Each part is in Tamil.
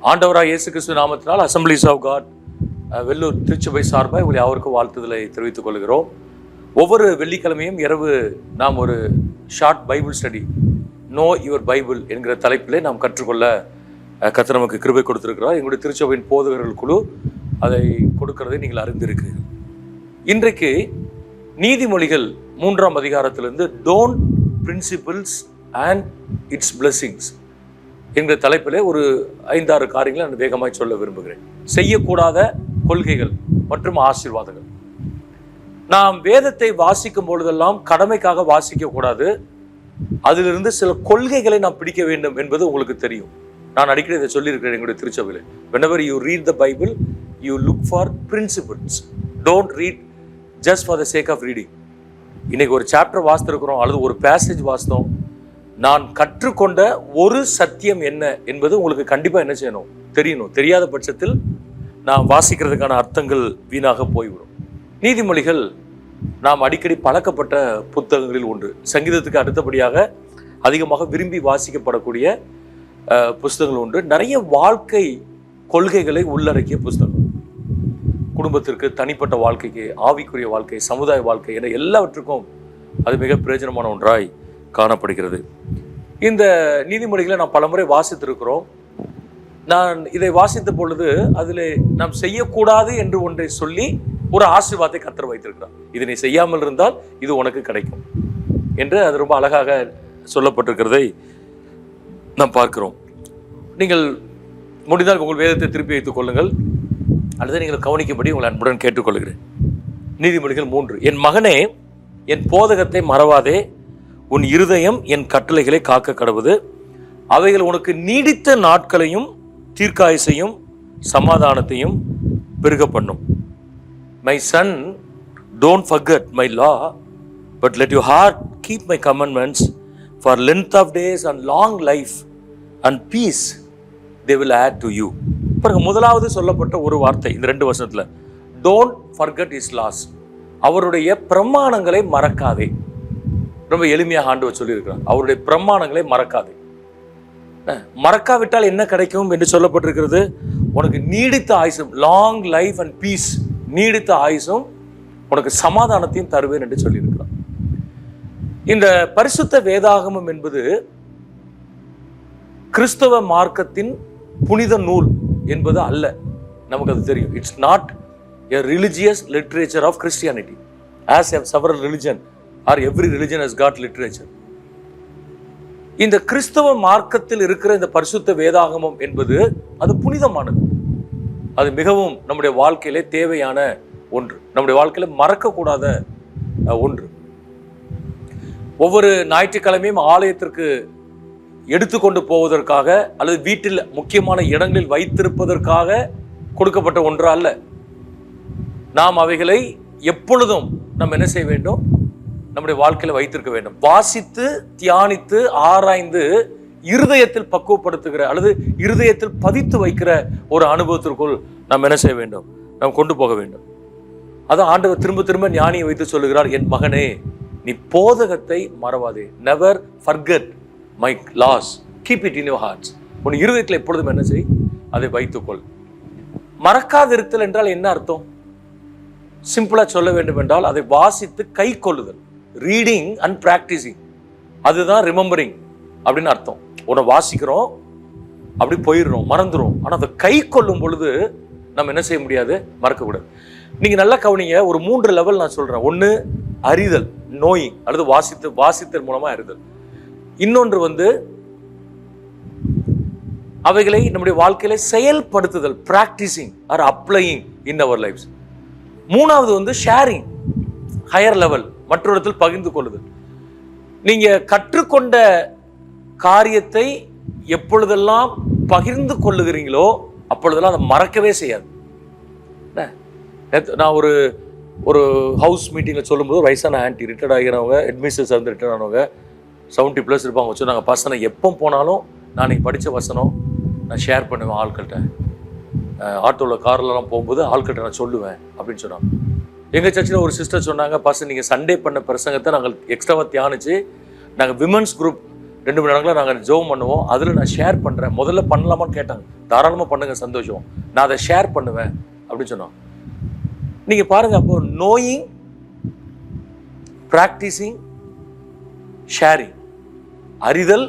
ஆண்டவராக இயேசு கிறிஸ்து நாமத்தினால் அசம்பிளிஸ் ஆஃப் காட் வெள்ளூர் திருச்சபை சார்பாக உங்களை அவருக்கு வாழ்த்துதலை தெரிவித்துக் கொள்கிறோம். ஒவ்வொரு வெள்ளிக்கிழமையும் இரவு நாம் ஒரு short Bible study, no your Bible என்கிற தலைப்பிலே நாம் கற்றுக்கொள்ள கர்த்தர் நமக்கு கிருபை கொடுத்திருக்கிறார். எங்களுடைய திருச்சபையின் போதகர்கள் குழு அதை கொடுக்கிறதை நீங்கள் அறிந்திருக்கிறீர்கள். இன்றைக்கு நீதிமொழிகள் 3ஆம் அதிகாரத்திலிருந்து don't principles and it's blessings என்கிற தலைப்பிலே ஒரு 5-6 காரியங்களை நான் வேகமாய் சொல்ல விரும்புகிறேன். செய்யக்கூடாத கொள்கைகள் மற்றும் ஆசீர்வாதங்கள். நாம் வேதத்தை வாசிக்கும் பொழுதெல்லாம் கடமைக்காக வாசிக்க கூடாது, அதிலிருந்து சில கொள்கைகளை நாம் பிடிக்க வேண்டும் என்பது உங்களுக்கு தெரியும். நான் அடிக்கடி இதை சொல்லியிருக்கிறேன் எங்களுடைய திருச்சபையில். whenever you read the Bible, you look for principles. Don't read just for the sake of reading. இன்னைக்கு ஒரு சாப்டர் வாசித்திருக்கிறோம் அல்லது ஒரு பேசேஜ் வாசித்தோம், நான் கற்றுக்கொண்ட ஒரு சத்தியம் என்ன என்பது உங்களுக்கு கண்டிப்பாக என்ன செய்யணும், தெரியணும். தெரியாத பட்சத்தில் நாம் வாசிக்கிறதுக்கான அர்த்தங்கள் வீணாக போய்விடும். நீதிமொழிகள் நாம் அடிக்கடி பழக்கப்பட்ட புத்தகங்களில் ஒன்று. சங்கீதத்துக்கு அடுத்தபடியாக அதிகமாக விரும்பி வாசிக்கப்படக்கூடிய புஸ்தகங்கள் ஒன்று. நிறைய வாழ்க்கை கொள்கைகளை உள்ளடக்கிய புஸ்தகம். குடும்பத்திற்கு, தனிப்பட்ட வாழ்க்கைக்கு, ஆவிக்குரிய வாழ்க்கை, சமுதாய வாழ்க்கை என எல்லாவற்றுக்கும் அது மிக பிரயோஜனமான ஒன்றாய் காணப்படுகிறது. இந்த நீதிமொழிகளை நாம் பலமுறை வாசித்திருக்கிறோம். நான் இதை வாசித்த பொழுது அதில் நாம் செய்யக்கூடாது என்று ஒன்றை சொல்லி ஒரு ஆசீர்வாதத்தை கர்த்தர் வைத்திருக்கிறார். இதை நீ செய்யாமல் இருந்தால் இது உனக்கு கிடைக்கும் என்று அது ரொம்ப அழகாக சொல்லப்பட்டிருக்கிறதை நாம் பார்க்கிறோம். நீங்கள் முடிந்தால் உங்கள் வேதத்தை திருப்பி வைத்துக் கொள்ளுங்கள், அல்லது நீங்கள் கவனிக்கும்படி உங்கள் அன்புடன் கேட்டுக்கொள்கிறேன். நீதிமொழிகள் 3. என் மகனே, என் போதகத்தை மறவாதே, உன் இருதயம் என் கட்டளைகளை காக்க கடவுது. அவைகள் உனக்கு நீடித்த நாட்களையும் தீர்க்காயுசையும் சமாதானத்தையும் பெருக பண்ணும். My son, don't forget my law, but let your heart keep my commandments, for length of days and long life and peace they will add to you. பாருங்க, முதலாவது சொல்லப்பட்ட ஒரு வார்த்தை இந்த 2 வசனத்துல, டோன்ட் forget his laws. அவருடைய பிரமாணங்களை மறக்காதே. ரொம்ப எளிமையாக ஆண்டவர் சொல்லியிருக்கிறார், அவருடைய பிரமாணங்களை மறக்காதே. மறக்காவிட்டால் என்ன கிடைக்கும் என்று சொல்லப்பட்டிருக்கிறது, உனக்கு நீடித்த ஆயுசும், லாங் லைஃப் அண்ட் பீஸ், நீடித்த ஆயுசும் உனக்கு சமாதானத்தையும் தருவேன் என்று சொல்லியிருக்கிறார். இந்த பரிசுத்த வேதாகமம் என்பது கிறிஸ்தவ மார்க்கத்தின் புனித நூல் என்பது அல்ல, நமக்கு அது தெரியும். It's not a religious literature of Christianity, as have several religion or every religion has got literature. இந்த கிறிஸ்தவ மார்க்கத்தில் இருக்கிற இந்த பரிசுத்த வேதாகமம் என்பது அது புனிதமானது. அது மிகவும் நம்முடைய வாழ்க்கையிலே தேவையான ஒன்று, நம்முடைய வாழ்க்கையில மறக்கக்கூடாத ஒன்று. ஒவ்வொரு ஞாயிற்றுக்கிழமையும் ஆலயத்திற்கு எடுத்துக்கொண்டு போவதற்காக அல்லது வீட்டில் முக்கியமான இடங்களில் வைத்திருப்பதற்காக கொடுக்கப்பட்ட ஒன்று அல்ல. நாம் அவைகளை எப்பொழுதும் நாம் என்ன செய்ய வேண்டும், நம்முடைய வாழ்க்கையில வைத்திருக்க வேண்டும். வாசித்து, தியானித்து, ஆராய்ந்து, இருதயத்தில் பக்குவப்படுத்துகிற அல்லது இருதயத்தில் பதித்து வைக்கிற ஒரு அனுபவத்திற்குள் நாம் என்ன செய்ய வேண்டும், நாம் கொண்டு போக வேண்டும். அதான் ஆண்டவர் திரும்ப திரும்ப ஞானியை வைத்து சொல்லுகிறார், என் மகனே, நீ போதகத்தை மறவாதே. Never forget my laws, keep it in your hearts. உன் இருதயத்தில் எப்பொழுதும் என்ன செய், அதை வைத்துக்கொள். மறக்காதிருத்தல் என்றால் என்ன அர்த்தம்? சிம்பிளா சொல்ல வேண்டும் என்றால் அதை வாசித்து கை கொள்ளுதல், ரீடிங் அண்ட் பிராக்டிசிங், அதுதான் ரிமெம்பரிங் அப்படின்னு அர்த்தம். உன்னை வாசிக்கிறோம், அப்படி போயிடுறோம், மறந்துடும். ஆனால் அதை கை கொள்ளும் பொழுது நம்ம என்ன செய்ய முடியாது, மறக்கக்கூடாது. நீங்க நல்லா கவனிங்க, ஒரு 3 லெவல் நான் சொல்றேன். ஒன்று அறிதல், நோயிங் அல்லது வாசித்தல் மூலமா அறிதல். இன்னொன்று அவைகளை நம்முடைய வாழ்க்கையில செயல்படுத்துதல், practising R applying in our lives. மூணாவது ஷேரிங், ஹையர் லெவல், மற்றொருத்தில் பகிர்ந்து கொள்ளுதல். நீங்க கற்றுக்கொண்ட காரியத்தை எப்பொழுதெல்லாம் பகிர்ந்து கொள்ளுகிறீங்களோ அப்பொழுதெல்லாம் அதை மறக்கவே செய்யாது. நான் ஒரு ஹவுஸ் மீட்டிங்கில் சொல்லும்போது வயசான ஆன்டி, ரிட்டையர்ட் ஆகிறவங்க, அட்மினிஸ்ட்ரேட்டர்ஸ் வந்து ரிட்டையர்ட் ஆனவங்க, 70+ இருப்பாங்க. வச்சு நாங்கள் பசனை எப்போ போனாலும் நான் இன்னைக்கு படித்த வசனம் நான் ஷேர் பண்ணுவேன் ஆட்கள்கிட்ட. ஆட்டோவில் கார்லலாம் போகும்போது ஆட்கள்கிட்ட நான் சொல்லுவேன் அப்படின்னு சொன்னாங்க. எங்கள் சர்ச்சில் ஒரு சிஸ்டர் சொன்னாங்க, பாஸ்டர் நீங்கள் சண்டே பண்ண பிரசங்கத்தை நாங்கள் எக்ஸ்ட்ராவாக தியானிச்சு நாங்கள் விமன்ஸ் குரூப் 2 மணி நேரங்களில் நாங்கள் ஜெபம் பண்ணுவோம், அதில் நான் ஷேர் பண்ணுறேன், முதல்ல பண்ணலாமான்னு கேட்டாங்க. தாராளமாக பண்ணுங்க, சந்தோஷம், நான் அதை ஷேர் பண்ணுவேன் அப்படின்னு சொன்னோம். நீங்க பாருங்க, அப்போ நோயிங், பிராக்டிசிங், ஷேரிங், அறிதல்,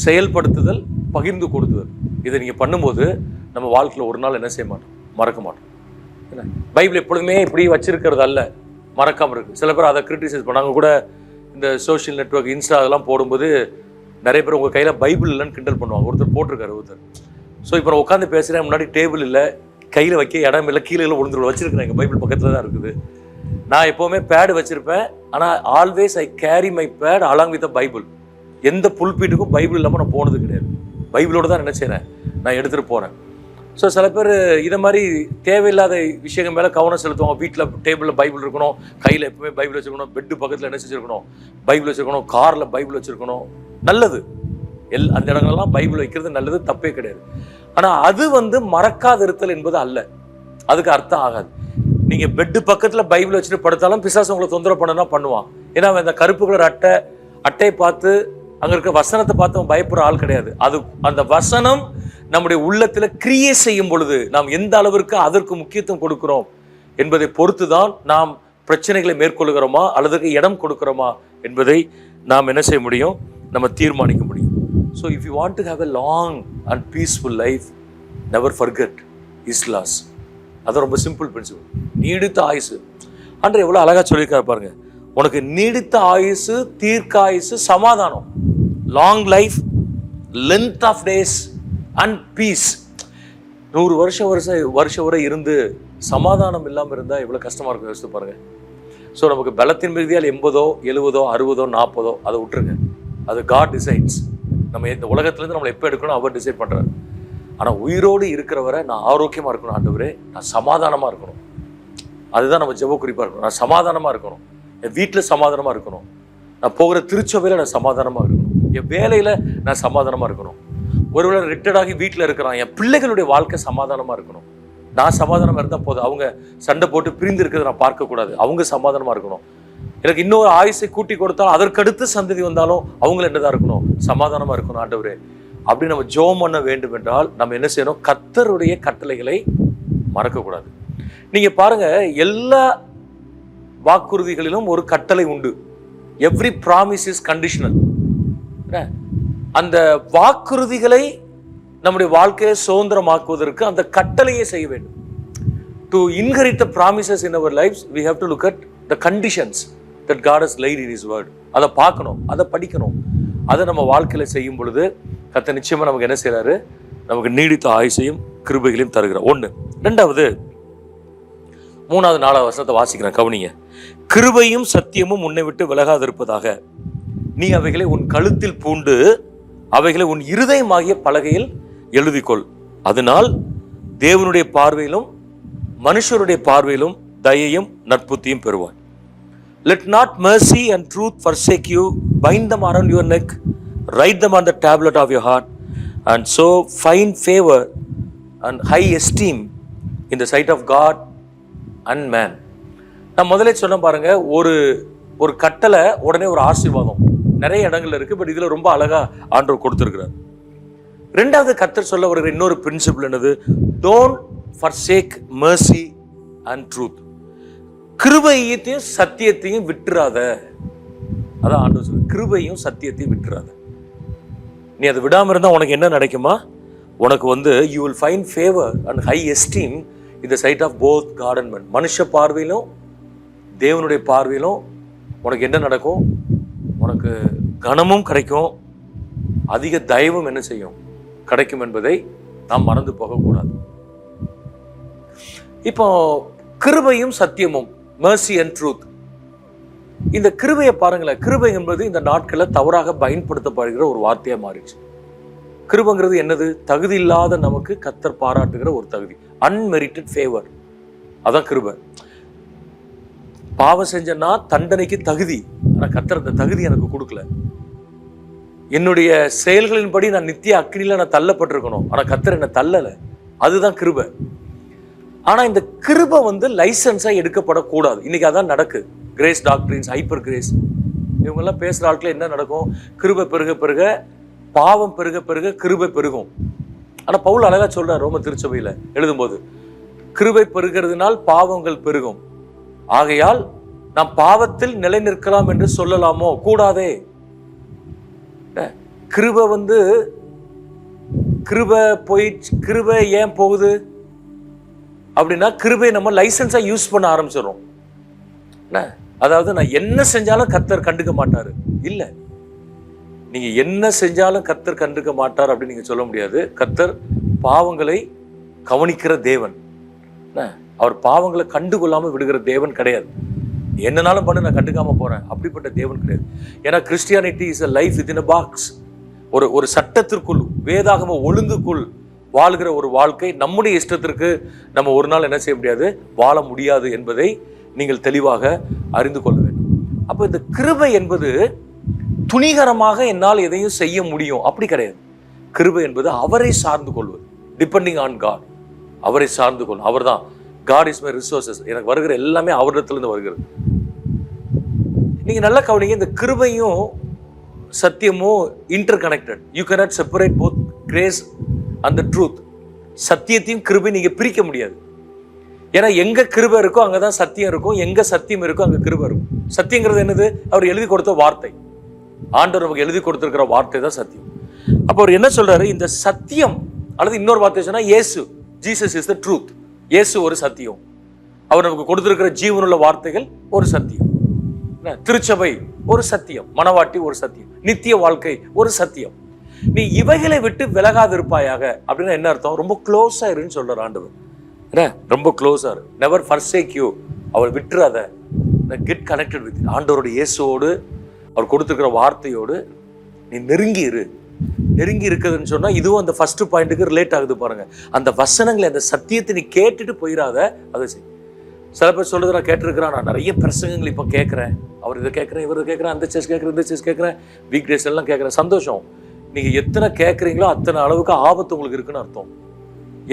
செயல்படுத்துதல், பகிர்ந்து கொடுத்துதல், இதை நீங்க பண்ணும்போது நம்ம வாழ்க்கையில் ஒரு நாள் என்ன செய்ய மாட்டோம், மறக்க மாட்டோம். என்ன பைபிள் எப்பொழுதுமே இப்படி வச்சிருக்கிறது அல்ல, மறக்காம இருக்கு. சில பேர் அதை கிரிட்டிசைஸ் பண்ணாங்க கூட. இந்த சோஷியல் நெட்வொர்க் இன்ஸ்டா அதெல்லாம் போடும்போது நிறைய பேர் உங்கள் கையில் பைபிள் இல்லைன்னு கிண்டல் பண்ணுவாங்க. ஒருத்தர் போட்டிருக்காரு ஒருத்தர். ஸோ இப்போ நான் உட்காந்து பேசுகிறேன், முன்னாடி டேபிள் இல்லை, கையில் வைக்க இடம் இல்லை, கீழே விழுந்துருவோம், வச்சிருக்கிறேன், எங்கள் பைபிள் பக்கத்தில் தான் இருக்குது. நான் எப்போவுமே பேடு வச்சுருப்பேன், ஆனால் always I carry my pad along with Bible. எந்த புல்பீட்டுக்கும் பைபிள் இல்லாமல் நான் போனது கிடையாது. பைபிளோடு தான் என்ன செய்கிறேன், நான் எடுத்துகிட்டு போகிறேன். ஸோ சில பேர் இதை மாதிரி தேவையில்லாத விஷயங்கள் மேலே கவனம் செலுத்துவாங்க. வீட்டில் டேபிளில் பைபிள் இருக்கணும், கையில் எப்பவுமே பைபிள் வச்சுருக்கணும், பெட்டு பக்கத்தில் என்ன செஞ்சுருக்கணும், பைபிள் வச்சுருக்கணும், காரில் பைபிள் வச்சுருக்கணும். நல்லது, அந்த இடங்கள்லாம் பைபிள் வைக்கிறது நல்லது, தப்பே கிடையாது. ஆனால் அது மறக்காத இருத்தல் என்பது அல்ல, அதுக்கு அர்த்தம் ஆகாது. நீங்கள் பெட்டு பக்கத்தில் பைபிள் வச்சுட்டு படுத்தாலும் பிசாசு உங்களை தொந்தரவு பண்ணனா பண்ணுவான். ஏன்னா அந்த கருப்பு கலர் அட்டையை பார்த்து அங்கே இருக்க வசனத்தை பார்த்து அவன் பயப்படுற ஆள் கிடையாது. அந்த வசனம் நம்முடைய உள்ளத்தில் கிரியேட் செய்யும் பொழுது நாம் எந்த அளவிற்கு அதற்கு முக்கியத்துவம் கொடுக்கிறோம் என்பதை பொறுத்து தான் நாம் பிரச்சனைகளை மேற்கொள்கிறோமா அல்லது இடம் கொடுக்கிறோமா என்பதை நாம் என்ன செய்ய முடியும், நம்ம தீர்மானிக்க முடியும். So if you want to have a long and peaceful life, never forget his laws. அது ரொம்ப சிம்பிள் பிரின்சிபல். நீடித்த ஆயுசு அன்று எவ்வளோ அழகாக சொல்லியிருக்காரு பாருங்க. உனக்கு நீடித்த ஆயுசு, தீர்க்க ஆயுசு, சமாதானம், long life, length of days and peace. 100 வருஷம் வரை இருந்து சமாதானம் இல்லாமல் இருந்தால் எவ்வளோ கஷ்டமாக இருக்கும், யோசித்து பாருங்க. ஸோ நமக்கு பலத்தின் மிகுதியால் 80, 70, 60, 40 அதை விட்டுருங்க. அது காட் டிசைட்ஸ். நம்ம இந்த உலகத்துலேருந்து நம்மளை எப்போ எடுக்கணும் அவர் டிசைட் பண்ணுறாரு. ஆனால் உயிரோடு இருக்கிறவரை நான் ஆரோக்கியமாக இருக்கணும் ஆண்டவரே, நான் சமாதானமாக இருக்கணும். அதுதான் நம்ம ஜெப குறிப்பாக இருக்கணும். நான் சமாதானமாக இருக்கணும், என் வீட்டில் சமாதானமாக இருக்கணும், நான் போகிற திருச்சபையில் நான் சமாதானமாக இருக்கணும், என் வேலையில் நான் சமாதானமாக இருக்கணும். ஒருவேளை ரிட்டையர்டாகி வீட்டில் இருக்கிறான், என் பிள்ளைகளுடைய வாழ்க்கை சமாதானமாக இருக்கணும். நான் சமாதானமாக இருந்தால் போதும், அவங்க சண்டை போட்டு பிரிந்து இருக்கிறத நான் பார்க்கக்கூடாது, அவங்க சமாதானமாக இருக்கணும். எனக்கு இன்னொரு ஆயுசை கூட்டி கொடுத்தாலும் அதற்கடுத்து சந்ததி வந்தாலும் அவங்களும் என்னதான் இருக்கணும், சமாதானமாக இருக்கணும் ஆண்டவரே. அப்படி நம்ம ஜெபம் பண்ண வேண்டும் என்றால் நம்ம என்ன செய்யணும், கர்த்தருடைய கட்டளைகளை மறக்கக்கூடாது. நீங்க பாருங்க, எல்லா வாக்குறுதிகளிலும் ஒரு கட்டளை உண்டு. Every promise is conditional. அந்த வாக்குறுதிகளை நம்முடைய வாழ்க்கையை சுதந்திரமாக்குவதற்கு அந்த கட்டளையை செய்ய வேண்டும். To inherit the promises in our lives we have to look at the conditions that God has laid in his word. அதை பார்க்கணும், அதை படிக்கணும். அதை நம்ம வாழ்க்கையில செய்யும் பொழுது கர்த்தர் நிச்சயமா நமக்கு என்ன செய்யறாரு, நமக்கு நீடித்த ஆயுசையும் கிருபைகளையும் தருகிறார். 1. 2வது 3வது 4வது வசனத்தை வாசிக்கிறேன், கவனிங்க. கிருபையும் சத்தியமும் உன்னை விட்டு விலகாதிருப்பதாக, நீ அவைகளை உன் கழுத்தில் பூண்டு அவைகளை உன் இருதயமாகிய பலகையில் எழுதிக்கொள். அதனால் தேவனுடைய பார்வையிலும் மனுஷருடைய பார்வையிலும் தயையும் நற்புத்தியும் பெறுவாய். Let not mercy and truth forsake you. Bind them around your neck. Write them on the tablet of your heart. And so find favor and high esteem in the sight of God and man. நான் முதல்ல சொன்ன பாருங்க, ஒரு கட்டளை உடனே ஒரு ஆசீர்வாதம் நிறைய இடங்கள்ல இருக்கு. பட் இதுல ரொம்ப அழகா ஆண்டவர் கொடுத்திருக்கிறார். 2வது கர்த்தர் சொல்ல வருகிற இன்னொரு பிரின்சிபிள் என்னது, don't forsake mercy and truth. கிருபையையும் சத்தியத்தையும் விட்டுறாத. அதான் ஆண்டவர் சொல்ற, கிருபையும் சத்தியத்தையும் விட்டுறாத. நீ அதை விடாம இருந்தா உனக்கு என்ன நடக்குமா, உனக்கு you will find favor and high esteem in the sight of both God and man. மனுஷ பார்வையிலும் தேவனுடைய பார்வையிலும் உனக்கு என்ன நடக்கும், உனக்கு கனமும் கிடைக்கும், அதிக தயவும் என்ன செய்யும், கிடைக்கும் என்பதை நாம் மறந்து போகக்கூடாது. இப்போ கிருபையும் சத்தியமும், mercy and truth, இந்த கிருபையை பாருங்களேன். கிருபை என்பது இந்த நாட்களில் தவறாக பயன்படுத்தப்படுகிற ஒரு வார்த்தையா மாறிடுச்சு. கிருபைங்கிறது என்னது, தகுதி இல்லாத நமக்கு கர்த்தர் பாராட்டுகிற ஒரு தகுதி, அன்மெரிட்டட் ஃபேவர். அதான் கிருபை. பாவம் செஞ்சனா தண்டனைக்கு தகுதி, ஆனால் கர்த்தர் அந்த தகுதி எனக்கு கொடுக்கல. என்னுடைய செயல்களின்படி நான் நித்திய அக்னியில நான் தள்ளப்பட்டிருக்கணும், ஆனால் கர்த்தர் என்னை தள்ளலை. அதுதான் கிருபை. ஆனா இந்த கிருபை லைசன்ஸா எடுக்கப்படக்கூடாது. இன்னைக்கு அதான் நடக்கு. கிரேஸ் டாக்டரின்ஸ், ஹைப்பர் கிரேஸ், இவங்கெல்லாம் பேசுற ஆட்கள் என்ன நடக்கும், கிருபை பெருக பெருக பாவம் பெருக பெருக கிருபை பெருகும். ஆனா பவுல் அழகா சொல்றார் ரோம திருச்சபையில எழுதும்போது, கிருபை பெருகிறதுனால் பாவங்கள் பெருகும், ஆகையால் நாம் பாவத்தில் நிலை நிற்கலாம் என்று சொல்லலாமோ? கூடாதே. கிருபை கிருபை ஏன் போகுது அப்படின்னா, கிருபை நம்ம லைசன்ஸா யூஸ் பண்ண ஆரம்பிச்சிடறோம். அதாவது நான் என்ன செஞ்சாலும் கர்த்தர் கண்டுக்க மாட்டாரு இல்ல. நீங்க என்ன செஞ்சாலும் கர்த்தர் கண்டுக்க மாட்டார் அப்படின்னு நீங்க சொல்ல முடியாது. கர்த்தர் பாவங்களை கவனிக்கிற தேவன். அவர் பாவங்களை கண்டுகொள்ளாம விடுகிற தேவன் கிடையாது. என்னனாலும் பண்ணு, நான் கண்டுக்காம போறேன், அப்படிப்பட்ட தேவன் கிடையாது. ஏன்னா Christianity is a life with in a box. ஒரு சட்டத்திற்குள், வேதாகம ஒழுங்குக்குள் வாழ்கிற ஒரு வாழ்க்கை. நம்முடைய இஷ்டத்திற்கு நம்ம ஒரு நாள் என்ன செய்ய முடியாது, வாழ முடியாது என்பதை நீங்கள் தெளிவாக அறிந்து கொள்ள வேண்டும். அப்போ இந்த கிருபை என்பது துணிகரமாக என்னால் எதையும் செய்ய முடியும் அப்படி கிடையாது. கிருபை என்பது அவரை சார்ந்து கொள்வது, டிபெண்டிங் ஆன் காட். அவரை சார்ந்து கொள்ளும். அவர் தான் காட் இஸ் மை ரிசோர்சஸ். எனக்கு வருகிற எல்லாமே அவரிடத்திலிருந்து வருகிறது. நீங்க நல்லா கவனிங்க, இந்த கிருபையும் சத்தியமும் inter connected. You cannot separate both grace and the truth. சத்தியத்தையும் கிருபை நீங்க பிரிக்க முடியாது. ஏன்னா எங்க கிருபை இருக்கோ அங்கதான் சத்தியம் இருக்கும், எங்க சத்தியம் இருக்கோ அங்க கிருபை இருக்கும். சத்தியங்கிறது என்னது? அவர் எழுதி கொடுத்த வார்த்தை. ஆண்டவர் நமக்கு எழுதி கொடுத்திருக்கிற வார்த்தை தான் சத்தியம். அப்போ அவர் என்ன சொல்றாரு? இந்த சத்தியம், அல்லது இன்னொரு வார்த்தை சொன்னா இயேசு, ஜீசஸ் இஸ் த ட்ரூத். இயேசு ஒரு சத்தியம். அவர் நமக்கு கொடுத்திருக்கிற ஜீவனுள்ள வார்த்தைகள் ஒரு சத்தியம். திருச்சபை ஒரு சத்தியம், மனவாட்டி ஒரு சத்தியம், நித்திய வாழ்க்கை ஒரு சத்தியம். நீ இவைகளை விட்டு விலகாது இருப்பாயாக அப்படின்னா என்ன அர்த்தம்? ரொம்ப க்ளோஸா இருன்னு சொல்றார் ஆண்டவர். ரொம்ப க்ளோஸா இரு, நெவர் forsake you. அவள் விட்டுறாத, கெட் கனெக்டட் வித் ஆண்டவரோட இயேசுவோடு, அவர் கொடுத்துருக்கிற வார்த்தையோடு நீ நெருங்கி இரு. நெருங்கி இருக்குதுன்னு சொன்னா இதுவும் அந்த ஃபர்ஸ்ட் பாயிண்ட்டுக்கு ரிலேட் ஆகுது பாருங்க. அந்த வசனங்களை, அந்த சத்தியத்தை நீ கேட்டுட்டு போயிடாத, அதை செய். சில பேர் சொல்றது நான் கேட்டிருக்கிறேன், நான் நிறைய பிரசங்கங்கள் இப்போ கேட்குறேன், அவர் இதை கேட்குறேன், இவர் கேட்குறேன், அந்த செஸ் கேட்குறேன், இந்த செஸ் கேட்குறேன், வீக் டேஸ் எல்லாம் கேட்குறேன். சந்தோஷம். நீங்க எத்தனை கேட்குறீங்களோ அத்தனை அளவுக்கு ஆபத்து உங்களுக்கு இருக்குன்னு அர்த்தம்.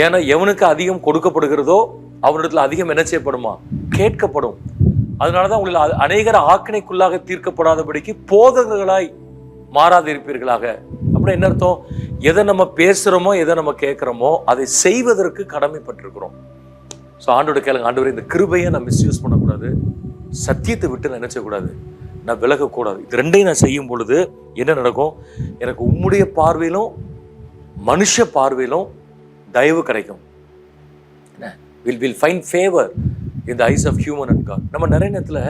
ஏன்னா எவனுக்கு அதிகம் கொடுக்கப்படுகிறதோ அவனிடத்துல அதிகம் என்ன செய்யப்படுமா? கேட்கப்படும். அதனாலதான் உங்களில் அநேகர் ஆக்கினைக்குள்ளாக தீர்க்கப்படாதபடிக்கு போதகர்களாய் மாறாது இருப்பீர்களாக. அப்படின்னா என்ன அர்த்தம்? எதை நம்ம பேசுறோமோ, எதை நம்ம கேட்கிறோமோ அதை செய்வதற்கு கடமைப்பட்டிருக்கிறோம். ஸோ ஆண்டோட கேளுங்க, ஆண்டவரே இந்த கிருபையை நான் மிஸ்யூஸ் பண்ணக்கூடாது, சத்தியத்தை விட்டு நான் நினைச்சக்கூடாது, நான் விலகக்கூடாது. இது ரெண்டையும் நான் செய்யும் பொழுது என்ன நடக்கும்? எனக்கு உம்முடைய பார்வையிலும் மனுஷ பார்வையிலும் தயவு கிடைக்கும். Will find favour in the eyes of human and God. நம்ம நிறைய நேரத்தில்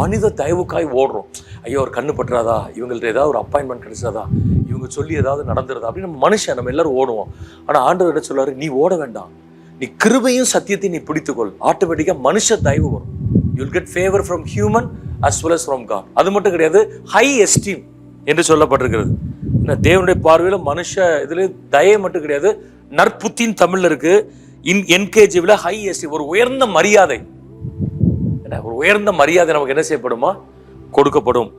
மனித தயவுக்காய் ஓடுறோம். ஐயோ ஒரு கண்ணு பட்டுறாதா, இவங்கள்ட்ட ஏதாவது ஒரு அப்பாயின்மெண்ட் கிடைச்சாதா, இவங்க சொல்லி ஏதாவது நடந்துருதா அப்படின்னு நம்ம மனுஷன் நம்ம எல்லாரும் ஓடுவோம். ஆனால் ஆண்டவர் என்ன சொல்றாரு? நீ ஓட வேண்டாம், நீ கிருபையும் சத்தியத்தையும் நீ பிடித்துக்கொள். ஆட்டோமேட்டிக்காக மனுஷ தயவு வரும். You will get favour from human as well as from God. அது மட்டும் கிடையாது, ஹை எஸ்டீம் என்று சொல்லப்பட்டிருக்கிறது. தேவனுடைய பார்வையில் மனுஷ இதுல தயை மட்டும் கிடையாது, நற்புத்தின் தமிழ்ல இருக்கு. என்கேஜிவில் ஹை எஸ்டீம், ஒரு உயர்ந்த மரியாதை. ஒரு உயர்ந்த மரியாதை நமக்கு என்ன செய்யப்படுமா? கொடுக்கப்படும்.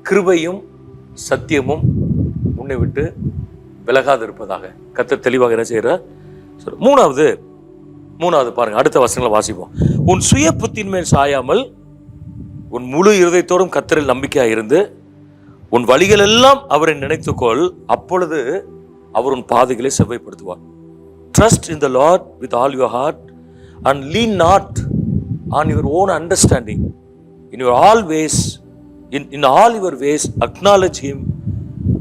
கிருபையும் சத்தியமும் உன்னை விட்டு விலகாது இருப்பதாக கர்த்தர் தெளிவாக என்ன செய்யறார்? மூணாவது பாருங்க, அடுத்த வசனங்களை வாசிப்போம். உன் சுய புத்தின் மேல் சாயாமல் உன் முழு இருதயத்தோடும் கர்த்தரில் நம்பிக்கையாக இருந்து உன் வழிகள் எல்லாம் அவரை நினைத்துக்கொள், அப்பொழுது அவர் உன் பாதைகளை செவ்வாய்ப்படுத்துவார். Trust in the Lord with all your heart and lean not on your own understanding. In all your ways acknowledge him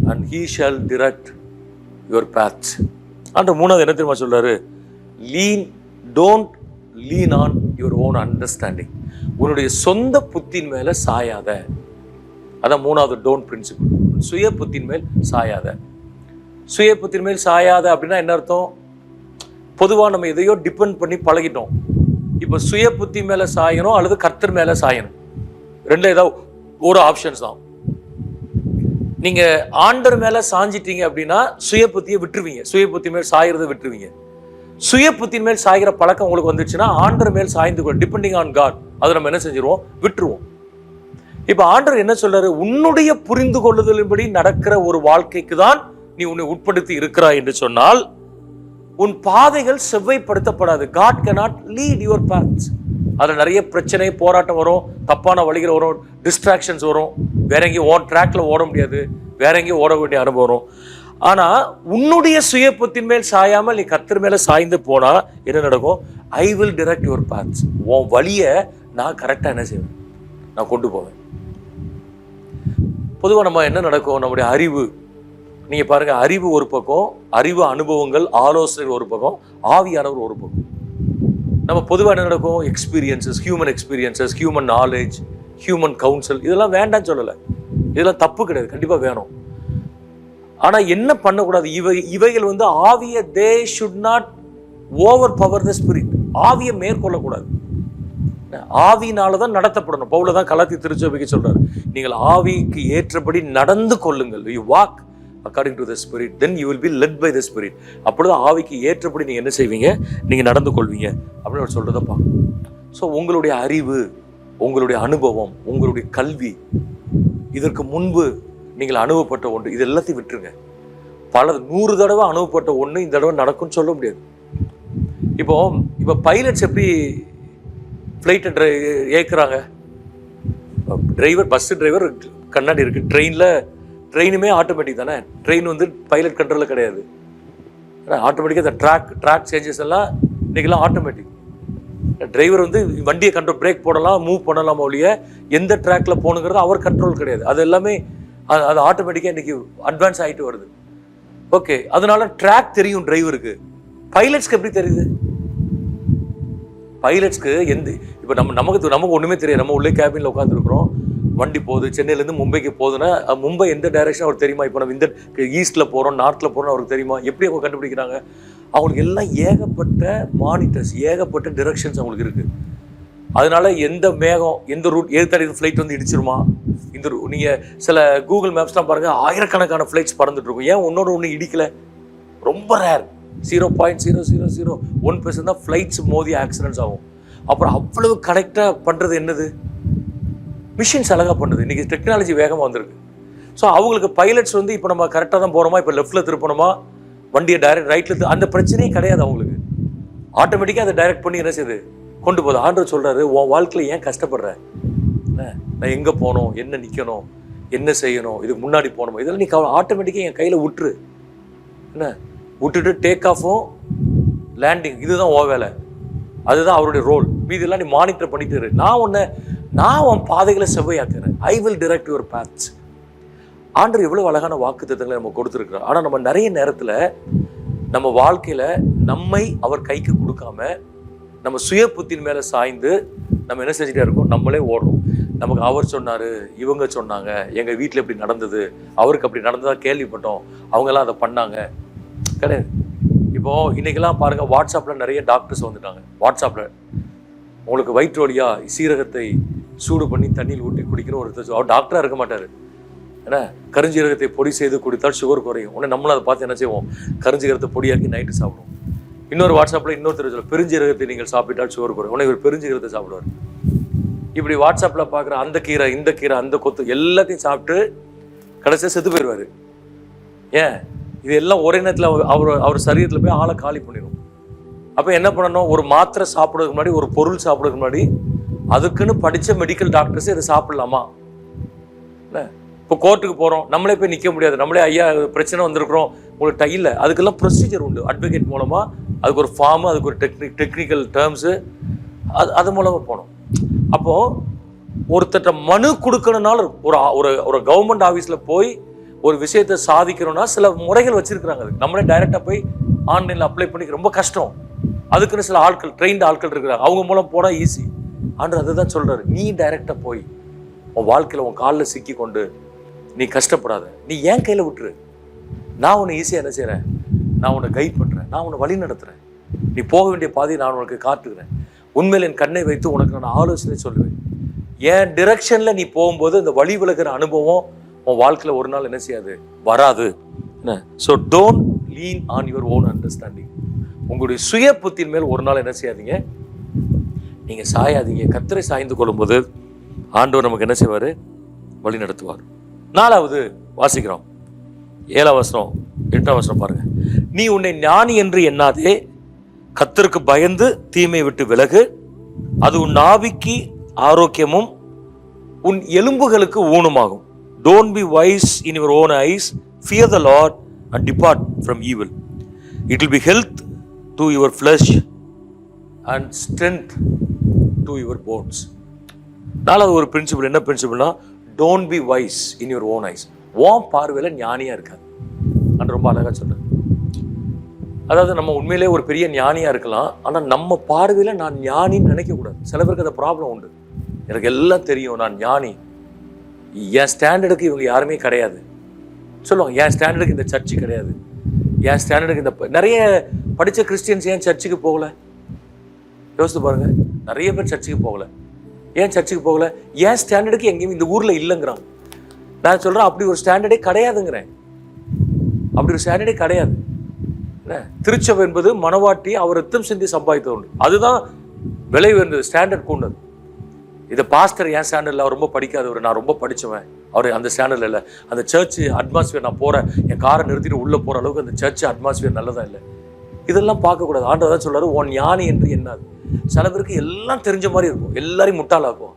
and he shall direct your paths. அந்த மூணாவது என்ன தெரியுமா சொல்றாரு? Don't lean on your own understanding. உன்னுடைய சொந்த புத்தின் மேல சாயாத. அதான் மூணாவது டோன்ட் பிரின்சிபிள். சுய புத்தின் மேல் சாயாத. சுய புத்தின் மேல் சாயாத அப்படின்னா என்ன அர்த்தம்? பொதுவாக நம்ம எதையோ டிபெண்ட் பண்ணி பழகிட்டோம். இப்போ சுய புத்தி மேல சாயணும் அல்லது கர்த்தர் மேல சாயணும், ரெண்டுல ஏதாவது ஒரு ஆப்ஷன்ஸ் தான். நீங்க ஆண்டர் மேல சாஞ்சிட்டீங்க அப்படின்னா சுய புத்தியை விட்டுருவீங்க, சுய புத்தி மேல் சாயறதை விட்டுருவீங்க. சுய புத்தின் மேல் சாய்கிற பழக்கம் உங்களுக்கு வந்துச்சுன்னா ஆண்டர் மேல் சாய்ந்து கொள், டிபெண்டிங் ஆன் காட், அதை நம்ம என்ன செஞ்சிருவோம்? விட்டுருவோம். இப்ப ஆண்டர் என்ன சொல்றாரு? உன்னுடைய புரிந்து கொள்ளுதலின்படி நடக்கிற ஒரு வாழ்க்கைக்கு தான் நீ உன்னை உட்படுத்தி இருக்கிறாய் என்று சொன்னால் உன் பாதைகள் செவ்வாய்ப்படுத்தப்படாது. God cannot lead your paths. அதில் நிறைய பிரச்சனை, போராட்டம் வரும், தப்பான வழிகள் வரும், டிஸ்ட்ராக்ஷன்ஸ் வரும், வேற எங்கேயும் ட்ராக்ல ஓட முடியாது, வேற எங்கேயும் ஓட வேண்டிய அனுபவம் வரும். ஆனா உன்னுடைய சுயபுத்தின் மேல் சாயாமல் நீ கர்த்தர் மேல சாய்ந்து போனா என்ன நடக்கும்? ஐ வில் டைரக்ட் யுவர் பாத்ஸ். உன் வழியை நான் கரெக்டா என்ன செய்வேன்? நான் கொண்டு போவேன். பொதுவாக நம்ம என்ன நடக்கும்? நம்முடைய அறிவு, நீங்க பாருங்க, அறிவு ஒரு பக்கம், அறிவு அனுபவங்கள் ஆலோசனைகள் ஒரு பக்கம், ஆவியானவர் ஒரு பக்கம். நம்ம பொதுவாக என்ன நடக்கும்? Experiences, human knowledge, human council, இதெல்லாம் வேண்டாம்னு சொல்லலை, இதெல்லாம் தப்பு கிடையாது, கண்டிப்பா வேணும். ஆனா என்ன பண்ணக்கூடாது? இவைகள் வந்து ஆவிய, they should not overpower the spirit. ஆவியை மேற்கொள்ளக்கூடாது. ஆவியினாலதான் நடத்தப்படணும். பவுலதான் கலாத்திய திருச்சபைக்கு சொல்றாரு, நீங்கள் ஆவிக்கு ஏற்றபடி நடந்து கொள்ளுங்கள். You walk according to the spirit, then you will be led by the spirit. அப்பொழுது ஆவிக்கு ஏற்றபடி நீங்க என்ன செய்வீங்க? நீங்க நடந்து கொள்வீங்க அப்படின்னு அவர் சொல்றதப்பா. ஸோ உங்களுடைய அறிவு, உங்களுடைய அனுபவம், உங்களுடைய கல்வி, இதற்கு முன்பு நீங்கள் அனுபவப்பட்ட ஒன்று, இது எல்லாத்தையும் விட்டுருங்க. பல 100 தடவை அனுபவப்பட்ட ஒன்று இந்த தடவை நடக்கும்னு சொல்ல முடியாது. இப்போ பைலட்ஸ் எப்படி ஃப்ளைட்டை ஏற்கிறாங்க? டிரைவர், பஸ் டிரைவர் கண்ணாடி இருக்கு. ட்ரெயினுமே ஆட்டோமேட்டிக் தானே. ட்ரெயின் வந்து பைலட் கண்ட்ரோலில் கிடையாது. ஆட்டோமேட்டிக்காக அந்த ட்ராக் சேஞ்சஸ் எல்லாம் இன்னைக்கெல்லாம் ஆட்டோமேட்டிக். டிரைவர் வந்து வண்டியை கண்ட்ரோல், பிரேக் போடலாம், மூவ் பண்ணலாம் ஒழிய எந்த ட்ராக்ல போகணுங்கிறது அவர் கண்ட்ரோல் கிடையாது. அது எல்லாமே அது ஆட்டோமேட்டிக்காக இன்னைக்கு அட்வான்ஸ் ஆகிட்டு வருது. ஓகே, அதனால ட்ராக் தெரியும் டிரைவருக்கு. பைலட்ஸ்க்கு எப்படி தெரியுது? பைலட்ஸ்க்கு இப்போ நமக்கு ஒன்றுமே தெரியாது. நம்ம உள்ளே கேபினில் உட்காந்துருக்குறோம், வண்டி போகுது, சென்னையிலேருந்து மும்பைக்கு போகுதுன்னா மும்பை எந்த டைரக்ஷன் அவருக்கு தெரியுமா? இப்போ நம்ம இந்த ஈஸ்ட்டில் போகிறோம், நார்த்தில் போகிறோம் அவருக்கு தெரியுமா? எப்படி அவங்க கண்டுபிடிக்கிறாங்க? அவங்களுக்கு எல்லாம் ஏகப்பட்ட மானிட்டர்ஸ், ஏகப்பட்ட டிரெக்ஷன்ஸ் அவங்களுக்கு இருக்குது. அதனால எந்த மேகம், எந்த ரூட், ஏற்கனவே ஃப்ளைட் வந்து இடிச்சிருமா? இந்த நீங்கள் சில கூகுள் மேப்ஸ்லாம் பாருங்கள், ஆயிரக்கணக்கான ஃப்ளைட்ஸ் பறந்துட்டு இருக்கும். ஏன் ஒன்று இடிக்கலை? ரொம்ப ரேர், 0.0001% தான் ஃப்ளைட்ஸ் மோதி ஆக்சிடென்ட்ஸ் ஆகும். அப்புறம் அவ்வளவு கரெக்டாக பண்ணுறது என்னது? மிஷின்ஸ் அழகாக பண்ணுது. இன்றைக்கி டெக்னாலஜி வேகமாக வந்திருக்கு. ஸோ அவங்களுக்கு பைலட்ஸ் வந்து இப்போ நம்ம கரெக்டாக தான் போகிறோமா, இப்போ லெஃப்ட்டில் திருப்பணுமா, வண்டியை டைரக்ட் ரைட்டில், அந்த பிரச்சனையே கிடையாது அவங்களுக்கு. ஆட்டோமேட்டிக்காக அதை டைரக்ட் பண்ணி என்ன செய்யுது? கொண்டு போகுது. ஆண்டவர் சொல்கிறாரு, உன் வாழ்க்கையில் ஏன் கஷ்டப்படுற? நான் எங்கே போகணும், என்ன நிற்கணும், என்ன செய்யணும், இதுக்கு முன்னாடி போகணுமா, இதெல்லாம் நீ ஆட்டோமேட்டிக்காக என் கையில் விட்டுரு. என்ன விட்டுட்டு டேக் ஆஃபும் லேண்டிங், இதுதான் உன் வேலை, அதுதான் அவருடைய ரோல். மீதெல்லாம் நீ மானிட்டர் பண்ணிட்டு இரு. நான் உன் பாதைகளை செவ்வையாக்குறேன். I will direct your paths. ஆண்டவர் எவ்வளவு அழகான வாக்குத்தத்தங்களை நம்ம கொடுத்துருக்கிறோம். ஆனால் நம்ம நிறைய நேரத்தில் நம்ம வாழ்க்கையில் நம்மை அவர் கைக்கு கொடுக்காம நம்ம சுய புத்தின் மேலே சாய்ந்து நம்ம என்ன செஞ்சுட்டே இருக்கோம்? நம்மளே ஓடுறோம். நமக்கு அவர் சொன்னார், இவங்க சொன்னாங்க, எங்கள் வீட்டில் இப்படி நடந்தது, அவருக்கு அப்படி நடந்ததாக கேள்விப்பட்டோம், அவங்கெல்லாம் அதை பண்ணாங்க. கிடையாது. இப்போது இன்றைக்கெல்லாம் பாருங்கள், வாட்ஸ்அப்பில் நிறைய டாக்டர்ஸ் வந்துட்டாங்க. வாட்ஸ்அப்பில் உங்களுக்கு வயிற்று வலியா, சீரகத்தை சூடு பண்ணி தண்ணியில் ஊற்றி குடிக்கிற ஒருத்தர், அவர் டாக்டராக இருக்க மாட்டார். ஏன்னா கருஞ்சீரகத்தை பொடி செய்து குடித்தால் சுகர் குறையும். உடனே நம்மளும் அதை பார்த்து என்ன செய்வோம்? கருஞ்சீரகத்தை பொடியாக்கி நைட்டு சாப்பிடுவோம். இன்னொரு வாட்ஸ்அப்பில் இன்னொருத்தர் சொல்ல, பெருஞ்சீரகத்தை நீங்கள் சாப்பிட்டால் சுகர் குறையும். உடனே இவர் பெருஞ்சீரகத்தை சாப்பிடுவார். இப்படி வாட்ஸ்அப்பில் பார்க்குற அந்த கீரை, இந்த கீரை, அந்த கொத்து எல்லாத்தையும் சாப்பிட்டு கடைசியாக செத்து போயிடுவார். ஏன்? இது எல்லாம் ஒரே நேரத்தில் அவர் சரீரத்தில் போய் ஆளை காலி பண்ணிடும். அப்போ என்ன பண்ணணும்? ஒரு மாத்திரை சாப்பிட்றதுக்கு முன்னாடி, ஒரு பொருள் சாப்பிட்றதுக்கு முன்னாடி அதுக்குன்னு படித்த மெடிக்கல் டாக்டர்ஸே இதை சாப்பிடலாமா? இல்லை, இப்போ கோர்ட்டுக்கு போகிறோம், நம்மளே போய் நிற்க முடியாது. நம்மளே ஐயா பிரச்சனை வந்திருக்கிறோம், உங்களுக்கு டையில், அதுக்கெல்லாம் ப்ரொசீஜர் உண்டு. அட்வொகேட் மூலமாக அதுக்கு ஒரு ஃபார்மு, அதுக்கு ஒரு டெக்னிக்கல் டேர்ம்ஸு, அது மூலமாக போகணும். அப்போது ஒருத்தட்ட மனு கொடுக்கணுனாலும் ஒரு கவர்மெண்ட் ஆஃபீஸில் போய் ஒரு விஷயத்தை சாதிக்கணும்னா சில முறைகள் வச்சுருக்குறாங்க. அதுக்கு நம்மளே டைரெக்டாக போய் ஆன்லைனில் அப்ளை பண்ணிக்க ரொம்ப கஷ்டம். அதுக்குன்னு சில ஆட்கள், ட்ரெயின்டு ஆட்கள் இருக்கிறாங்க, அவங்க மூலம் போனால் ஈஸி. ஆண்டு அதை தான் சொல்கிறாரு, நீ டைரெக்டாக போய் உன் வாழ்க்கையில் உன் காலில் சிக்கி கொண்டு நீ கஷ்டப்படாத, நீ ஏன் கையில் விட்டுரு. நான் உன்னை ஈஸியாக என்ன செய்கிறேன்? நான் உன்னை கைட் பண்ணுறேன், நான் உன்னை வழி நடத்துகிறேன், நீ போக வேண்டிய பாதையை நான் உனக்கு காட்டுகிறேன், உண்மையில் என் கண்ணை வைத்து உனக்கு நான் ஆலோசனை சொல்லுவேன். என் டிரெக்ஷனில் நீ போகும்போது இந்த வழி விலகிற அனுபவம் உன் வாழ்க்கையில் ஒரு நாள் என்ன செய்யாது? வராது. So don't lean on your own understanding. உங்களுடைய சுய புத்தின் மேல் ஒரு நாள் என்ன செய்யாதீங்க? நீங்கள் சாயாதீங்க. கர்த்தரை சாய்ந்து கொள்ளும்போது ஆண்டவர் நமக்கு என்ன செய்வார்? வழி நடத்துவார். 4வது வாசிக்கிறோம், 7ஆம் வசனம் 8ஆம் வசனம் பாருங்க. நீ உன்னை ஞானி என்று எண்ணாதே, கர்த்தருக்கு பயந்து தீமை விட்டு விலகு, அது உன் நாவிக்கு ஆரோக்கியமும் உன் எலும்புகளுக்கு ஊனமாகும். Don't be wise in your own eyes, fear the Lord and depart from evil. It will be health to your flesh and strength to your bones. நாலாவது ஒரு பிரின்சிபிள், என்ன பிரின்சிபிள்னா, don't be wise in your own eyes. உன் பார்வையில் ஞானியா இருக்காது. அது ரொம்ப அழகா சொல்றேன். அதாவது நம்ம உண்மையிலே ஒரு பெரிய ஞானியா இருக்கலாம், ஆனா நம்ம பார்வையில நான் ஞானின்னு நினைக்க கூடாது. சில பேருக்கு அந்த ப்ராப்ளம் உண்டு. எனக்கு எல்லாம் தெரியும், நான் ஞானி, என் ஸ்டாண்டர்டுக்கு இவங்க யாருமே கிடையாது சொல்லுவாங்க. என் ஸ்டாண்டர்டுக்கு இந்த சர்ச்சு கிடையாது, என் ஸ்டாண்டர்டுக்கு இந்த நிறைய படித்த கிறிஸ்டியன்ஸ் ஏன் சர்ச்சுக்கு போகல? யோசித்து பாருங்க. நிறைய பேர் சர்ச்சுக்கு போகல. ஏன் சர்ச்சுக்கு போகல? ஏன் ஸ்டாண்டர்டுக்கு எங்கேயும் இந்த ஊரில் இல்லைங்கிறான். நான் சொல்கிறேன், அப்படி ஒரு ஸ்டாண்டர்டே கிடையாதுங்கிறேன். அப்படி ஒரு ஸ்டாண்டர்டே கிடையாது. திருச்சபை என்பது மனவாட்டி அவர் ரத்தம் சிந்தி சம்பாதித்தது உண்டு. அதுதான் விலை உயர்ந்தது, ஸ்டாண்டர்ட் கொண்டது. இதை பாஸ்டர் என் ஸ்டாண்டர்டில் அவர் ரொம்ப படிக்காதவர், நான் ரொம்ப படித்தவன், அவர் அந்த ஸ்டாண்டர்டில் இல்லை. அந்த சர்ச்சு அட்மாஸ்பியர், நான் போகிறேன், என் காரை நிறுத்திட்டு உள்ளே போகிற அளவுக்கு அந்த சர்ச்சு அட்மாஸ்பியர் நல்லதா இல்லை. இதெல்லாம் பார்க்கக்கூடாது. ஆண்டவர் தான் சொல்றாரு, உன் ஞானி என்று என்னாது. சில பேருக்கு எல்லாம் தெரிஞ்ச மாதிரி இருக்கும், எல்லாரையும் முட்டாளாக்கும்.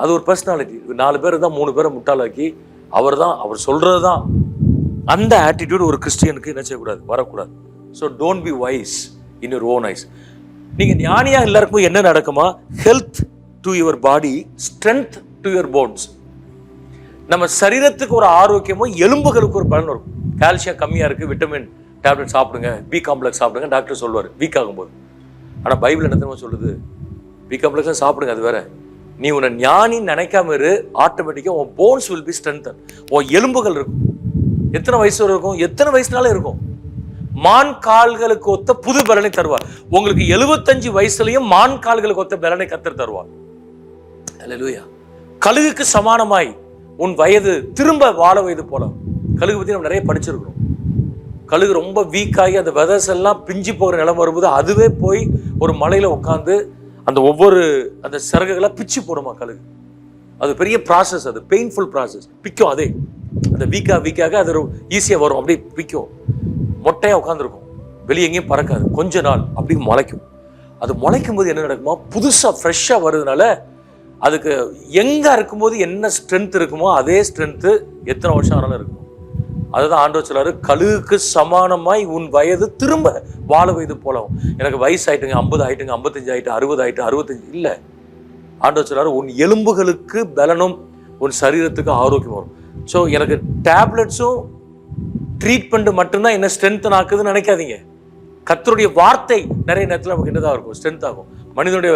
அது ஒரு பர்சனாலிட்டி. 4 பேர் தான் 3 பேரை முட்டாளாக்கி அவர் சொல்றது தான். அந்த ஆட்டிடியூட் ஒரு கிறிஸ்டியனுக்கு என்ன செய்யக்கூடாது, வரக்கூடாது. So don't be wise in your own eyes. நீங்கள் ஞானியாக எல்லாருக்கும் என்ன நடக்குமா? Health to your body, strength to your bones. நம்ம சரீரத்துக்கு ஒரு ஆரோக்கியமும் எலும்புகளுக்கு ஒரு பலன் இருக்கும். கால்சியம் கம்மியாக இருக்குது, விட்டமின் டேப்லெட் சாப்பிடுங்க, பி காம்ப்ளெக்ஸ் சாப்பிடுங்க, டாக்டர் சொல்லுவார் வீக் ஆகும்போது. ஆனால் பைபிள் என்ன தெரியுமா சொல்லுது? பி காம்ப்ளெக்ஸ் சாப்பிடுங்க, அது வேற. நீ உன்னை ஞானின்னு நினைக்காம இரு, ஆட்டோமேட்டிக்காக உன் போன்ஸ் வில் பி ஸ்ட்ரென்தன். உன் எலும்புகள் இருக்கும். எத்தனை வயசு இருக்கும்? எத்தனை வயசுனால இருக்கும். மான் கால்களுக்கு ஒத்த புது பலனை தருவார். உங்களுக்கு 75 வயசுலயும் மான் கால்களுக்கு ஒத்த பலனை கர்த்தர் தருவார். அல்லேலூயா. கழுகுக்கு சமானமாய் உன் வயது திரும்ப வாழ வயது போல. கழுகு பத்தி நம்ம நிறைய படிச்சிருக்கிறோம். கழுகு ரொம்ப வீக்காகி அந்த வெதர்ஸ் எல்லாம் பிஞ்சு போகிற நிலம் வரும்போது அதுவே போய் ஒரு மலையில உட்காந்து அந்த ஒவ்வொரு அந்த சிறகுகளை பிச்சு போடுமா கழுகு. அது பெரிய ப்ராசஸ், அது பெயின்ஃபுல் ப்ராசஸ். பிக்கும், அதே அந்த வீக்காக அது ஈஸியாக வரும், அப்படியே பிக்கும். மொட்டையாக உட்காந்துருக்கும், வெளியே எங்கேயும் பறக்காது. கொஞ்ச நாள் அப்படி முளைக்கும். அது முளைக்கும் போது என்ன நடக்குமா, புதுசாக ஃப்ரெஷ்ஷாக வருதுனால அதுக்கு எங்கே இருக்கும்போது என்ன ஸ்ட்ரென்த் இருக்குமோ அதே ஸ்ட்ரென்த்து எத்தனை வருஷம் ஆனாலும் இருக்கும். அதுதான் ஆண்டவர் சொல்றாரு, கழுகுக்கு சமானமாய் உன் வயது திரும்ப வாழ வயது போலவும். எனக்கு வயசு ஆயிட்டுங்க, 50 ஆயிட்டுங்க, 55 ஆயிட்டு, 60 ஆயிட்டு, 65 இல்லை. ஆண்டவர் சொல்றாரு, உன் எலும்புகளுக்கு பலனும் உன் சரீரத்துக்கு ஆரோக்கியம் வரும். ஸோ எனக்கு டேப்லெட்ஸும் ட்ரீட்மெண்ட் மட்டும்தான் என்ன ஸ்ட்ரென்த் ஆக்குதுன்னு நினைக்காதீங்க. கர்த்தருடைய வார்த்தை நிறைய நேரத்தில் நமக்கு என்னதான் இருக்கும், ஸ்ட்ரென்த் ஆகும். மனிதனுடைய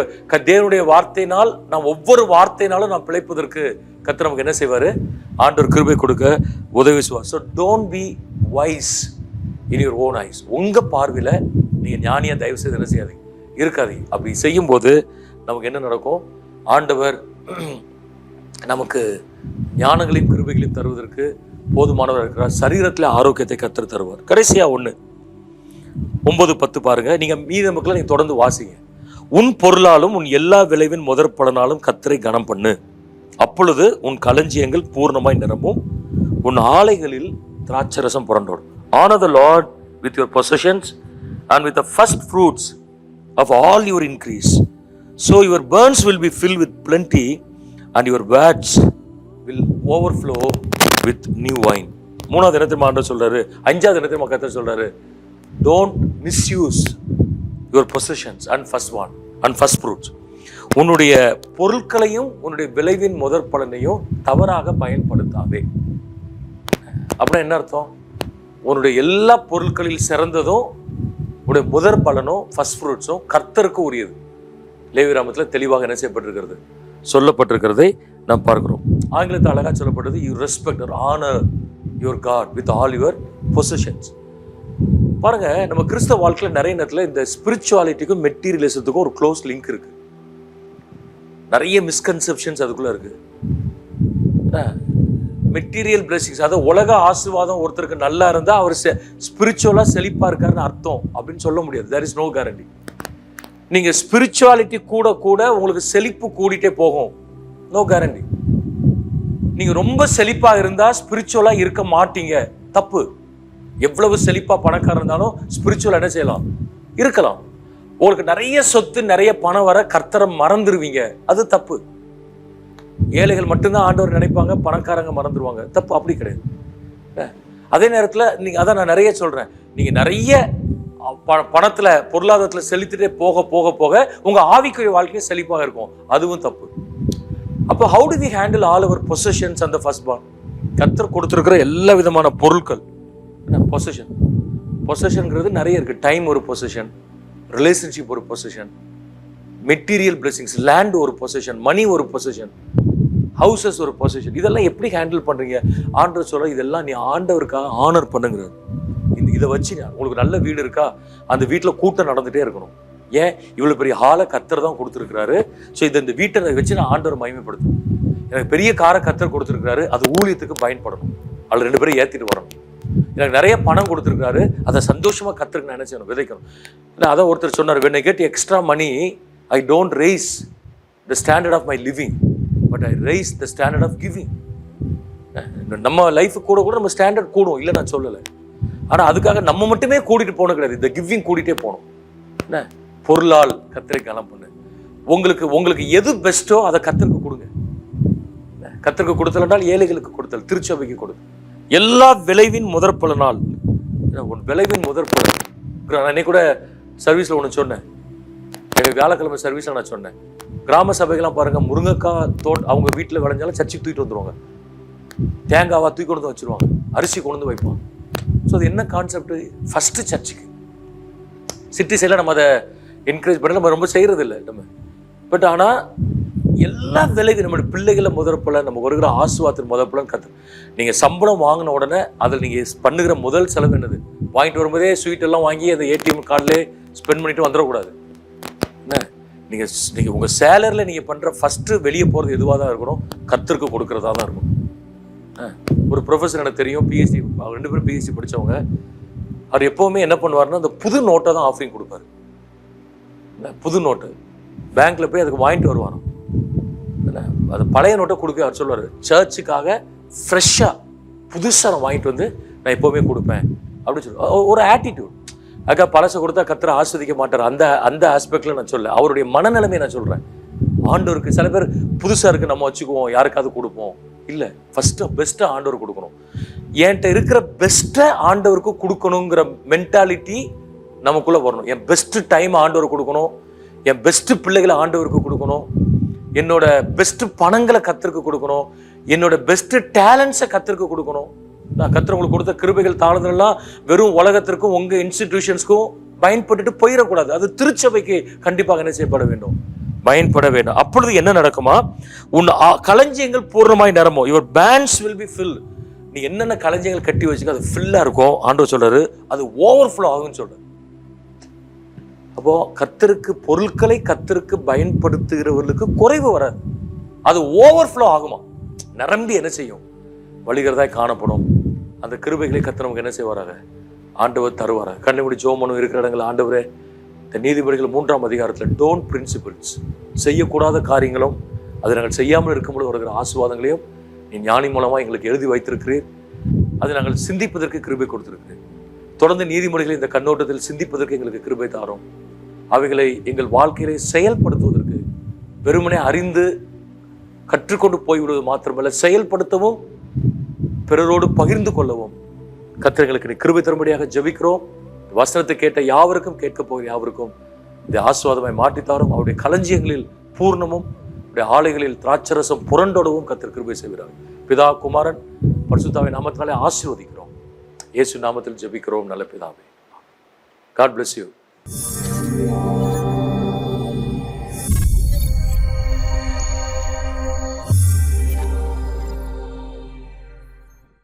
தேவனுடைய வார்த்தையினால் நாம் ஒவ்வொரு வார்த்தையினாலும் நாம் பிழைப்பதற்கு கர்த்தர் நமக்கு என்ன செய்வார்? ஆண்டவர் கிருபை கொடுக்க உதவி செய்வார். So don't be wise in your own eyes. உங்கள் பார்வையில் நீங்கள் ஞானியாக தயவு செய்து என்ன செய்யாதீங்க, இருக்காதீங்க. அப்படி செய்யும்போது நமக்கு என்ன நடக்கும்? ஆண்டவர் நமக்கு ஞானங்களையும் கிருபைகளையும் தருவதற்கு போதுமானவர் இருக்கிறார். சரீரத்தில் ஆரோக்கியத்தை கர்த்தர் தருவார். கடைசியா 1:9-10 பாருங்க. நீங்க மீதி மக்களை நீங்க தொடர்ந்து வாசிங்க. உன் பொருளாலும் உன் எல்லா விளைவின் முதற் பலனாலும் கர்த்தரை கனம் பண்ணு, அப்பொழுது உன் களஞ்சியங்கள் பூர்ணமாய் நிரம்பும், உன் ஆலைகளில் திராட்சரசம் புரண்டோடும். Honor the Lord with your possessions and with the first fruits of all your increase, so your barns will be filled with plenty and your vats will overflow with new wine. 3வது தினத்தில் ஆண்டவர் சொல்றாரு. 5வது தினத்தில் கர்த்தர் சொல்றாரு, don't misuse your possessions and first fruits. உன்னுடைய பொருட்களையும் உன்னுடைய விளைவின் முதற் பலனையும் தவறாக பயன்படுத்தாதே. அப்படின்னா என்ன அர்த்தம்? உன்னுடைய எல்லா பொருட்களில் சிறந்ததும் உன்னுடைய முதற் பலனும் ஃபர்ஸ்ட் ஃப்ரூட்ஸும் கர்த்தருக்கு உரியது. லேவியராகமத்தில் தெளிவாக என்ன செய்யப்பட்டிருக்கிறது, சொல்லப்பட்டிருக்கிறதை நாம் பார்க்கிறோம். ஆங்கிலத்தில் அழகாக சொல்லப்பட்டது, you respect or honour your God with all your possessions. பாருங்க, நம்ம கிறிஸ்தவ வாழ்க்கையில் நிறைய நேரத்தில் இந்த ஸ்பிரிச்சுவாலிட்டிக்கும் மெட்டீரியலிசத்துக்கும் ஒரு க்ளோஸ் லிங்க் இருக்கு. நிறைய மிஸ்கன்செப்ஷன்ஸ் அதுக்குள்ள இருக்கு. மெட்டீரியல் பிளெஸிங்ஸ், அதாவது உலக ஆசீர்வாதம் ஒருத்தருக்கு நல்லா இருந்தால் அவர் ஸ்பிரிச்சுவலாக செழிப்பாக இருக்காருன்னு அர்த்தம் அப்படின்னு சொல்ல முடியாது. There is no guarantee. நீங்கள் ஸ்பிரிச்சுவாலிட்டி கூட கூட உங்களுக்கு செழிப்பு கூடிட்டே போகும், நோ கேரண்டி. நீங்கள் ரொம்ப செழிப்பாக இருந்தால் ஸ்பிரிச்சுவலாக இருக்க மாட்டீங்க, தப்பு. எவ்வளவு செழிப்பாக பணக்காரர் இருந்தாலும் ஸ்பிரிச்சுவலாக என்ன செய்யலாம், இருக்கலாம். உங்களுக்கு நிறைய சொத்து நிறைய பணம் வர கர்த்தரை மறந்துடுவீங்க, அது தப்பு. ஏழைகள் மட்டும்தான் ஆண்டவர் நினைப்பாங்க, பணக்காரங்க மறந்துடுவாங்க, தப்பு. அப்படி கிடையாது. அதே நேரத்தில் நீங்கள் அதான் நான் நிறைய சொல்கிறேன், நீங்கள் நிறைய பணத்தில் பொருளாதாரத்தில் செலுத்திட்டே போக போக போக உங்கள் ஆவிக்குரிய வாழ்க்கையும் செழிப்பாக இருக்கும். அதுவும் தப்பு. அப்போ how do we handle all our possessions அந்த ஃபர்ஸ்ட் பார்ன்? கர்த்தர் கொடுத்துருக்கிற எல்லா விதமான பொருட்கள் பொசஷன்ங்கிறது நிறைய இருக்குது. டைம் ஒரு பொசஷன், ரிலேஷன்ஷிப் ஒரு பொசஷன், மெட்டீரியல் பிளெஸிங்ஸ், லேண்ட் ஒரு பொசஷன், மணி ஒரு பொசஷன், ஹவுசஸ் ஒரு பொசஷன். இதெல்லாம் எப்படி ஹேண்டில் பண்ணுறீங்க? ஆண்டவர் சொல்ல இதெல்லாம் நீ ஆண்டவருக்காக ஆனர் பண்ணுங்கிறது. இதை வச்சு உங்களுக்கு நல்ல வீடு இருக்கா, அந்த வீட்டில் கூட்டம் நடந்துகிட்டே இருக்கணும். ஏன் இவ்வளோ பெரிய ஹாலை கர்த்தர் தான் கொடுத்துருக்கிறாரு. ஸோ இந்த வீட்டை வச்சு நான் ஆண்டவர் மகிமைப்படுத்தணும். எனக்கு பெரிய காரை கர்த்தர் கொடுத்துருக்கிறாரு, அது ஊழியத்துக்கு பயன்படணும். அதில் 2 பேரும் ஏற்றிட்டு வரணும். எனக்கு நிறைய பணம் கொடுத்துருக்காரு, அதை சந்தோஷமாக கர்த்தருக்கு நான் என்ன செய்யணும்? விதைக்கணும். இல்லை அதான் ஒருத்தர் சொன்னார், when I get extra money I don't raise the standard of my living but I raise the standard of giving. நம்ம லைஃபு கூட நம்ம ஸ்டாண்டர்ட் கூடும், இல்லை நான் சொல்லலை. ஆனால் அதுக்காக நம்ம மட்டுமே கூட்டிகிட்டு போகணும் கிடையாது, இந்த கிவிங் கூட்டிகிட்டே போகணும். என்ன பொருளால் கர்த்தரை கனம் பண்ணு. உங்களுக்கு எது பெஸ்ட்டோ அதை கர்த்தருக்கு கொடுங்க. கர்த்தருக்கு கொடுத்தல் ஏழைகளுக்கு கொடுத்தல், திருச்சபைக்கு கொடுத்தல். எல்லா விளைவின் முதற்பலனால், விளைவின் முதற்பலன். நான் இன்னைக்கு கூட சர்வீஸில் ஒன்று சொன்னேன், எனக்கு வியாழக்கிழமை சர்வீஸில் நான் சொன்னேன், கிராம சபைகள்லாம் பாருங்கள், முருங்கைக்காய் அவங்க வீட்டில் விளைஞ்சாலும் சர்ச்சுக்கு தூக்கிட்டு வந்துடுவாங்க, தேங்காவா தூக்கி கொண்டு வந்து வச்சுருவாங்க, அரிசி கொண்டு வந்து வைப்பாங்க. ஸோ அது என்ன கான்செப்ட்? ஃபஸ்ட்டு சர்ச்சுக்கு. சிட்டி சைடில் நம்ம அதை என்கரேஜ் பண்ணி நம்ம ரொம்ப செய்கிறது இல்லை நம்ம. பட் ஆனால் எல்லா விலைக்கும் நம்மளுடைய பிள்ளைகளை முதற்பல, நம்ம வருகிற ஆசுவாத்தின் முதற்பலன்னு நீங்கள் சம்பளம் வாங்கின உடனே அதில் நீங்கள் பண்ணுகிற முதல் செலவு என்னது? வாங்கிட்டு வரும்போதே ஸ்வீட்டெல்லாம் வாங்கி அந்த ஏடிஎம் கார்டிலே ஸ்பெண்ட் பண்ணிட்டு வந்துடக்கூடாது. என்ன நீங்கள் உங்கள் சேலரியில் நீங்கள் பண்ணுற ஃபஸ்ட்டு வெளியே போகிறது எதுவாக தான் இருக்கணும்? கர்த்தருக்கு கொடுக்குறதா தான் இருக்கும். ஒரு ப்ரொஃபஸர் எனக்கு தெரியும், பிஹெச்டி, 2 பேரும் பிஹெச்டி படித்தவங்க. அவர் எப்போவுமே என்ன பண்ணுவார்னா, அந்த புது நோட்டை தான் ஆஃபரிங் கொடுப்பாரு. புது நோட்டு பேங்க்கில் போய் அதுக்கு வாங்கிட்டு வருவாராம். அது பழைய நோட்டை கொடுக்க அவர் சொல்லுவார், சர்ச்சுக்காக ஃப்ரெஷ்ஷாக புதுசாக நான் வாங்கிட்டு வந்து நான் எப்போவுமே கொடுப்பேன் அப்படின்னு சொல்லுவார். ஒரு ஆட்டிடியூட். அதுக்காக பழசை கொடுத்தா கர்த்தரை ஆஸ்வதிக்க மாட்டார், அந்த ஆஸ்பெக்டில் நான் சொல்ல, அவருடைய மனநிலைமையை நான் சொல்கிறேன். ஆண்டவருக்கு சில பேர் புதுசாக இருக்குது நம்ம வச்சுக்குவோம், யாருக்காவது கொடுப்போம். இல்லை, ஃபஸ்ட்டு பெஸ்ட்டாக ஆண்டவர் கொடுக்கணும். என்கிட்ட இருக்கிற பெஸ்ட்டை ஆண்டவருக்கு கொடுக்கணுங்கிற மென்டாலிட்டி நமக்குள்ளே வரணும். என் பெஸ்ட்டு டைம் ஆண்டவர் கொடுக்கணும், என் பெஸ்ட்டு பிள்ளைகளை ஆண்டவருக்கு கொடுக்கணும், என்னோட பெஸ்ட்டு பணங்களை கர்த்தருக்கு கொடுக்கணும், என்னோட பெஸ்ட்டு டேலண்ட்ஸை கர்த்தருக்கு கொடுக்கணும். நான் கர்த்தர் உங்களுக்கு கொடுத்த கிருபைகள் தாழ்ந்தெல்லாம் வெறும் உலகத்திற்கும் உங்கள் இன்ஸ்டிடியூஷன்ஸ்க்கும் பயன்பட்டுட்டு போயிடக்கூடாது. அது திருச்சபைக்கு கண்டிப்பாக என்ன செய்யப்பட வேண்டும்? பயன்பட வேண்டும். அப்பொழுது என்ன நடக்குமா? உன் களஞ்சியங்கள் பூர்ணமாய் நிரம்பும். Your barns will be fill. நீ என்னென்ன களஞ்சியங்கள் கட்டி வச்சுக்க அது ஃபில்லாக இருக்கும். ஆண்டவர் சொல்றாரு, அது ஓவர்ஃப்ளோ ஆகும்னு சொல்றாரு. அப்போ கர்த்தருக்கு பொருட்களை கர்த்தருக்கு பயன்படுத்துகிறவர்களுக்கு குறைவு வராது, அது ஓவர்ஃப்ளோ ஆகுமா, நிரம்பி என்ன செய்யும்? வழிகிறதாய் காணப்படும். அந்த கிருபைகளை கர்த்தர் நமக்கு என்ன செய்வாராக? ஆண்டவர் தருவாராக. கண்ணுமுடி ஜோமனும் இருக்கிற இடங்கள் ஆண்டவரே, இந்த நீதிபதிகள் 3ஆம் அதிகாரத்தில் டோன்ட் பிரின்சிபிள்ஸ், செய்யக்கூடாத காரியங்களும் அதை நாங்கள் செய்யாமல் இருக்கும்போது வருகிற ஆசீர்வாதங்களையும் நீ ஞானி மூலமாக எங்களுக்கு எழுதி வைத்திருக்கிறீர். அதை நாங்கள் சிந்திப்பதற்கு கிருபை கொடுத்திருக்கிறேன். தொடர்ந்து நீதிமொழிகளை இந்த கண்ணோட்டத்தில் சிந்திப்பதற்கு எங்களுக்கு கிருபை தாரும். அவைகளை எங்கள் வாழ்க்கையிலே செயல்படுத்துவதற்கு, வெறுமனே அறிந்து கற்றுக்கொண்டு போய்விடுவது மாத்திரமல்ல, செயல்படுத்தவும் பிறரோடு பகிர்ந்து கொள்ளவும் கர்த்தர் எங்களுக்கு கிருபை தரும்படியாக ஜெபிக்கிறோம். வசனத்தை கேட்ட யாவருக்கும், கேட்க போகிற யாவருக்கும் இந்த ஆசீர்வாதமாய் மாற்றித்தாரும். அவருடைய களஞ்சியங்களில் பூர்ணமும், அவருடைய ஆலைகளில் திராட்சரசம் புரண்டோடவும் கர்த்தர் கிருபை செய்கிறார். பிதா, குமாரன், பரிசுத்தாவின் நாமத்தினாலே ஆசீர்வதிக்கிறோம். இயேசு நாமத்தில் ஜெபிக்கிறோம் நல்ல பிதாவே. God bless you.